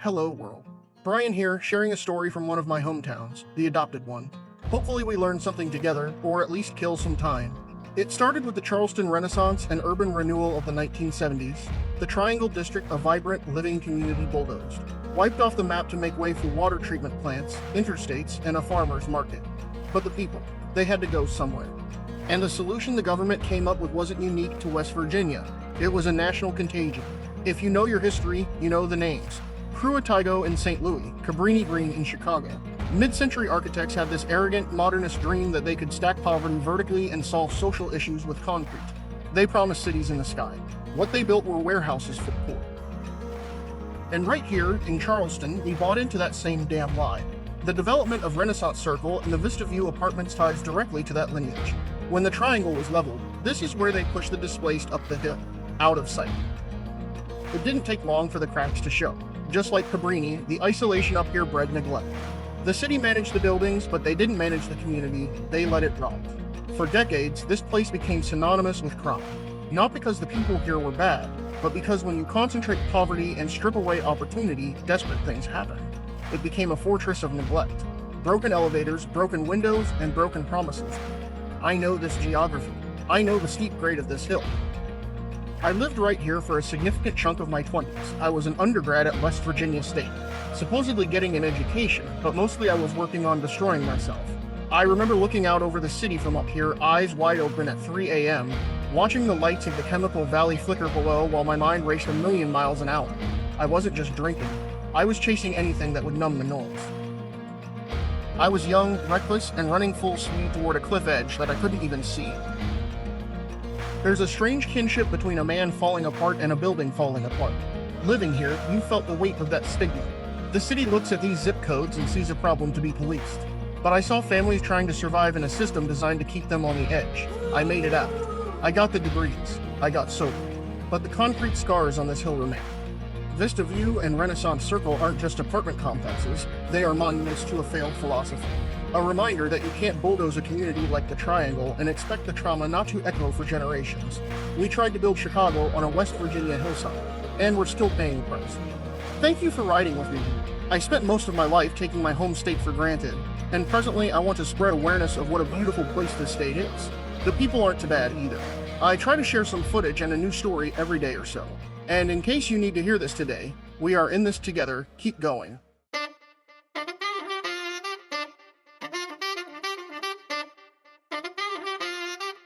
Hello, world. Brian here, sharing a story from one of my hometowns, the adopted one. Hopefully, we learn something together, or at least kill some time. It started with the Charleston Renaissance and urban renewal of the 1970s. The Triangle District, a vibrant, living community, bulldozed, wiped off the map to make way for water treatment plants, interstates, and a farmer's market. But the people, they had to go somewhere. And the solution the government came up with wasn't unique to West Virginia. It was a national contagion. If you know your history, you know the names. Pruitt-Igoe in St. Louis, Cabrini Green in Chicago. Mid-century architects had this arrogant, modernist dream that they could stack poverty vertically and solve social issues with concrete. They promised cities in the sky. What they built were warehouses for the poor. And right here, in Charleston, we bought into that same damn lie. The development of Renaissance Circle and the Vista View apartments ties directly to that lineage. When the triangle was leveled, this is where they pushed the displaced up the hill, out of sight. It didn't take long for the cracks to show. Just like Cabrini, the isolation up here bred neglect. The city managed the buildings, but they didn't manage the community, they let it rot. For decades, this place became synonymous with crime. Not because the people here were bad, but because when you concentrate poverty and strip away opportunity, desperate things happen. It became a fortress of neglect. Broken elevators, broken windows, and broken promises. I know this geography. I know the steep grade of this hill. I lived right here for a significant chunk of my 20s. I was an undergrad at West Virginia State, supposedly getting an education, but mostly I was working on destroying myself. I remember looking out over the city from up here, eyes wide open at 3 a.m., watching the lights of the Chemical Valley flicker below while my mind raced a million miles an hour. I wasn't just drinking. I was chasing anything that would numb the noise. I was young, reckless, and running full speed toward a cliff edge that I couldn't even see. There's a strange kinship between a man falling apart and a building falling apart. Living here, you felt the weight of that stigma. The city looks at these zip codes and sees a problem to be policed. But I saw families trying to survive in a system designed to keep them on the edge. I made it out. I got the degrees. I got sober. But the concrete scars on this hill remain. Vista View and Renaissance Circle aren't just apartment complexes, they are monuments to a failed philosophy. A reminder that you can't bulldoze a community like the Triangle and expect the trauma not to echo for generations. We tried to build Chicago on a West Virginia hillside, and we're still paying the price. Thank you for riding with me. I spent most of my life taking my home state for granted, and presently I want to spread awareness of what a beautiful place this state is. The people aren't too bad either. I try to share some footage and a new story every day or so. And in case you need to hear this today, we are in this together, keep going.